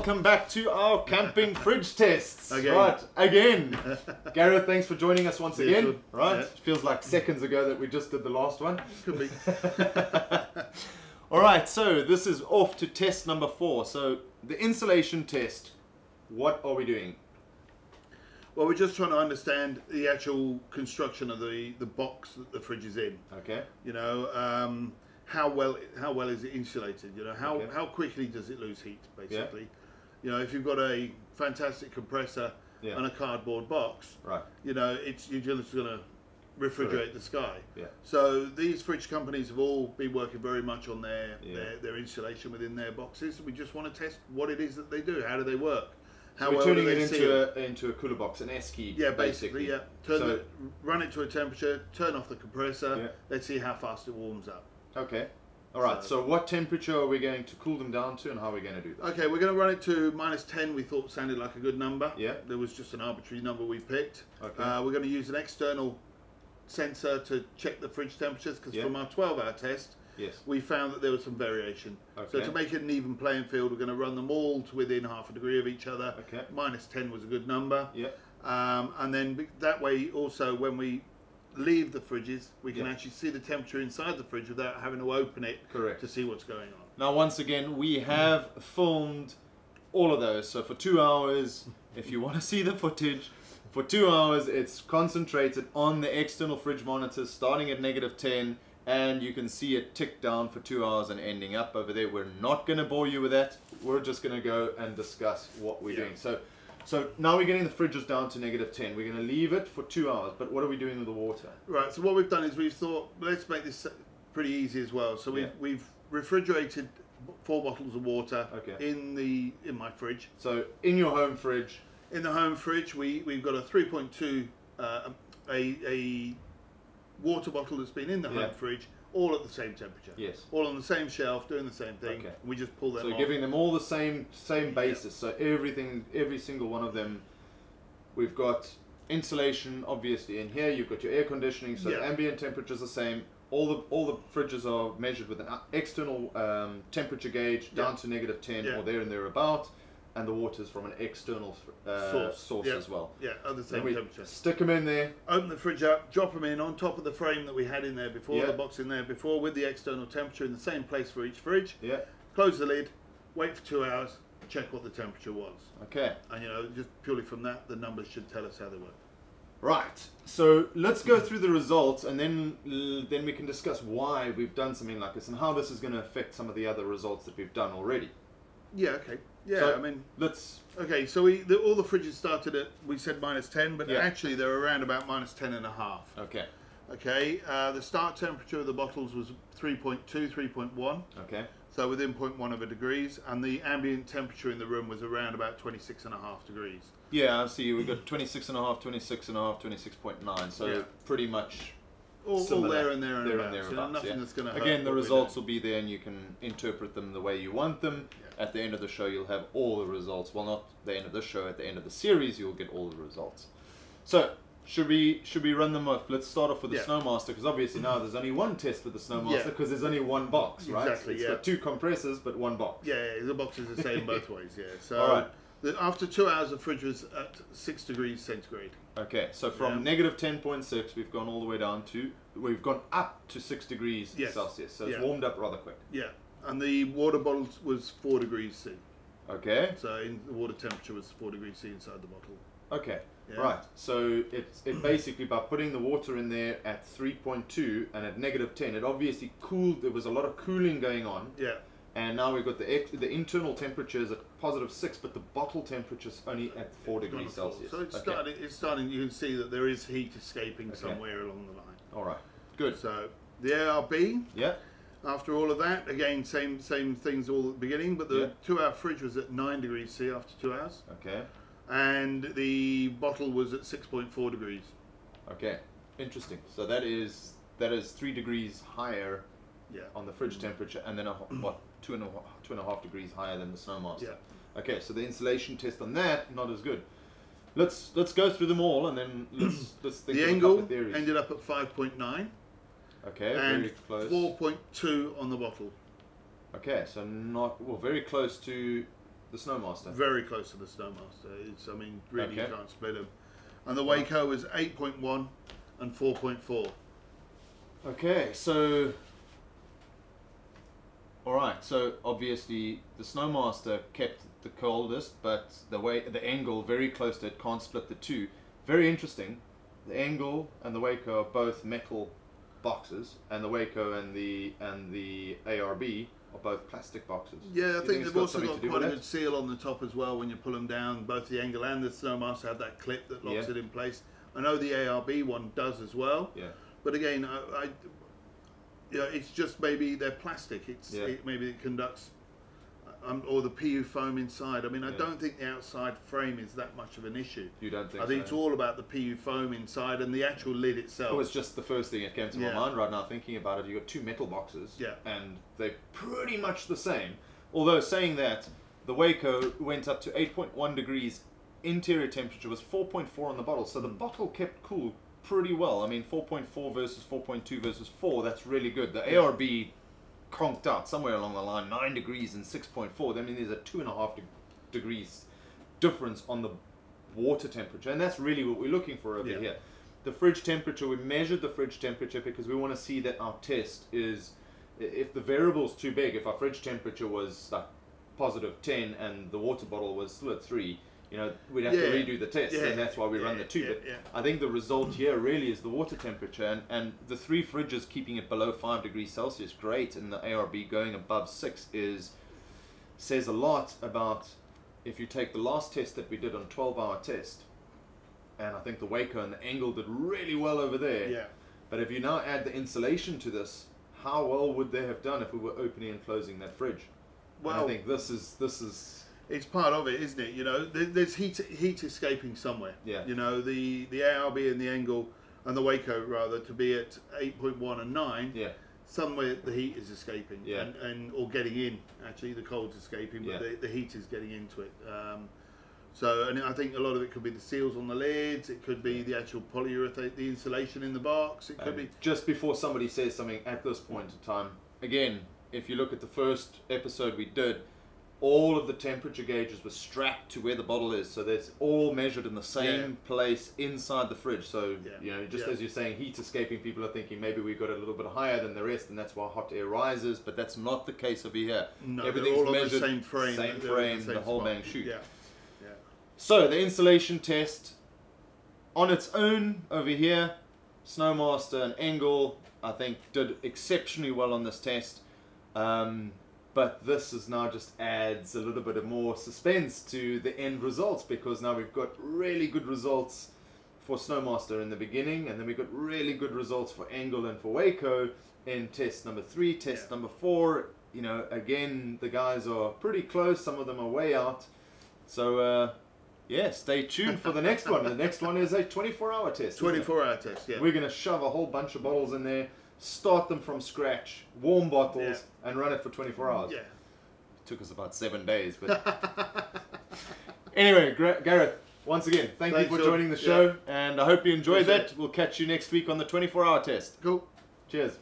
welcome back to our camping fridge tests. Again. Right, again. Gareth, thanks for joining us once again. Good. Right, Yeah. it feels like seconds ago that we just did the last one. Could be. All right, so this is off to test number 4. So the insulation test, what are we doing? Well, we're just trying to understand the actual construction of the box that the fridge is in. Okay. You know, how well is it insulated? You know, how quickly does it lose heat? Basically, you know, if you've got a fantastic compressor and a cardboard box, right? You know, you're just going to refrigerate the sky. Yeah. So these fridge companies have all been working very much on their insulation within their boxes. We just want to test what it is that they do. How do they work? How So we're well turning do it they into a cooler box, an S-key. Yeah, basically, yeah. Run it to a temperature, turn off the compressor, Yeah. let's see how fast it warms up. Okay. All right, so what temperature are we going to cool them down to, and how are we going to do that? Okay, we're going to run it to -10, we thought sounded like a good number. Yeah. There was just an arbitrary number we picked. Okay. We're going to use an external sensor to check the fridge temperatures, because from our 12-hour test, we found that there was some variation. Okay. So to make it an even playing field, we're going to run them all to within half a degree of each other. Okay. -10 was a good number. Yeah. And then that way also when we leave the fridges, we can actually see the temperature inside the fridge without having to open it to see what's going on. Now, once again, we have filmed all of those. So for 2 hours, if you want to see the footage, for 2 hours, it's concentrated on the external fridge monitors starting at -10, and you can see it tick down for 2 hours and ending up over there. We're not going to bore you with that. We're just going to go and discuss what we're doing. So now we're getting the fridges down to -10. We're going to leave it for 2 hours, but what are we doing with the water? Right, so what we've done is we've thought, let's make this pretty easy as well. So we've refrigerated 4 bottles of water in my fridge. So in your home fridge? In the home fridge, we've got a 3.2, a water bottle that's been in the home fridge, all at the same temperature. Yes. All on the same shelf, doing the same thing. Okay. And we just pull them off. So giving them all the same basis. So every single one of them, we've got insulation obviously in here. You've got your air conditioning, so the ambient temperature is the same. All the fridges are measured with an external temperature gauge down to -10 or there and thereabout. And the water's from an external source as well. Yeah, at the same temperature. Stick them in there. Open the fridge up, drop them in on top of the frame that we had in there before, the box in there before, with the external temperature in the same place for each fridge. Yeah. Close the lid, wait for 2 hours, check what the temperature was. Okay. And you know, just purely from that, the numbers should tell us how they work. Right. So let's go through the results, and then we can discuss why we've done something like this and how this is going to affect some of the other results that we've done already. Yeah. Okay. Yeah, so I mean, let's. Okay, so all the fridges started at, we said -10, but actually they're around about -10.5. Okay. Okay. The start temperature of the bottles was 3.2, 3.1. Okay. So within 0.1 of a degrees, and the ambient temperature in the room was around about 26.5 degrees. Yeah, I see. We've got 26.5, 26.5, 26.9. So pretty much. All there and there and thereabouts. So nothing that's going to hurt. Again, the results will be there, and you can interpret them the way you want them. At the end of the show, you'll have all the results. Well, not the end of the show. At the end of the series, you'll get all the results. So, should we run them off? Let's start off with the SnoMaster, because obviously now there's only one test with the SnoMaster, because there's only one box, right? Exactly. It's got 2 compressors, but 1 box. Yeah, the box is the same both ways. Yeah. So all right. After 2 hours, the fridge was at 6 degrees centigrade. Okay, so from -10.6, we've gone all the way down to, we've gone up to 6 degrees Celsius. So it's warmed up rather quick. Yeah, and the water bottle was 4 degrees C. Okay. So the water temperature was 4 degrees C inside the bottle. Okay. Yeah. Right. So it basically, by putting the water in there at 3.2 and at -10, it obviously cooled. There was a lot of cooling going on. Yeah. And now we've got the internal temperature is at +6, but the bottle temperature is only at 4 degrees Celsius. So it's starting. You can see that there is heat escaping somewhere along the line. All right. Good. So the ARB. Yeah. After all of that, again, same things all at the beginning, but the 2-hour fridge was at 9 degrees C after 2 hours. Okay. And the bottle was at 6.4 degrees. Okay. Interesting. So that is 3 degrees higher on the fridge temperature, and then what, 2.5 degrees higher than the SnoMaster. Yeah. Okay, so the insulation test on that, not as good. Let's go through them all, and then let's think the of a Engel couple of theories. ended up at 5.9. Okay, and very close. 4.2 on the bottle. Okay, so very close to the SnoMaster? Very close to the SnoMaster. It's, I mean, really Okay. you can't split them. And the Waeco is 8.1 and 4.4. Okay, so all right. So obviously the SnoMaster kept the coldest, but the Engel very close to it, can't split the two. Very interesting. The Engel and the Waeco are both metal boxes, and the Waeco and the ARB are both plastic boxes. Yeah, I think it's they've also something got to do quite a with good seal on the top as well when you pull them down. Both the Engel and the SnoMaster have that clip that locks it in place. I know the ARB one does as well. Yeah. But again, it's just maybe they're plastic. Maybe it conducts, or the PU foam inside. I mean, I don't think the outside frame is that much of an issue. You don't think? I think it's all about the PU foam inside and the actual lid itself. It was just the first thing that came to my mind right now thinking about it. You got two metal boxes, and they're pretty much the same. Although saying that, the Waeco went up to 8.1 degrees. Interior temperature was 4.4 on the bottle, so the bottle kept cool pretty well. I mean, 4.4 versus 4.2 versus 4, that's really good. The ARB conked out somewhere along the line, 9 degrees and 6.4. I mean, there's a 2.5 degrees difference on the water temperature, and that's really what we're looking for over here. The fridge temperature, we measured the fridge temperature because we want to see that our test is, if the variable's too big, if our fridge temperature was like positive 10 and the water bottle was still at 3, you know, we'd have to redo the test, and that's why we run the two. But I think the result here really is the water temperature, and the 3 fridges keeping it below 5 degrees Celsius, great, and the ARB going above 6 says a lot about, if you take the last test that we did on 12-hour test, and I think the Waeco and the Engel did really well over there. Yeah. But if you now add the insulation to this, how well would they have done if we were opening and closing that fridge? Well, and I think this is. It's part of it, isn't it? You know, there's heat escaping somewhere. Yeah. You know, the ARB and the Engel and the Waeco rather to be at 8.1 and 9. Yeah. Somewhere the heat is escaping. Yeah. And or getting in. Actually, the cold's escaping, but the heat is getting into it. And I think a lot of it could be the seals on the lids. It could be the actual polyurethane, the insulation in the box. It could be. Just before somebody says something at this point in time, again, if you look at the first episode we did, all of the temperature gauges were strapped to where the bottle is, so that's all measured in the same place inside the fridge. So you know, just as you're saying, heat escaping, people are thinking maybe we got a little bit higher than the rest, and that's why hot air rises. But that's not the case over here. No, everything's all measured, on the same frame, the whole bang shoot. Yeah. So the insulation test on its own over here, SnoMaster and Engel, I think, did exceptionally well on this test. But this is now just adds a little bit of more suspense to the end results, because now we've got really good results for SnoMaster in the beginning, and then we've got really good results for Engel and for Waeco in test number 3, test number 4. You know, again, the guys are pretty close. Some of them are way out. So, yeah, stay tuned for the next one. The next one is a 24-hour test. 24-hour test, yeah. We're going to shove a whole bunch of bottles in there, start them from scratch, warm bottles, and run it for 24 hours. Yeah. It took us about 7 days. But anyway, Gareth, once again, thank you for joining the show, and I hope you enjoed that. We'll catch you next week on the 24-hour test. Cool. Cheers.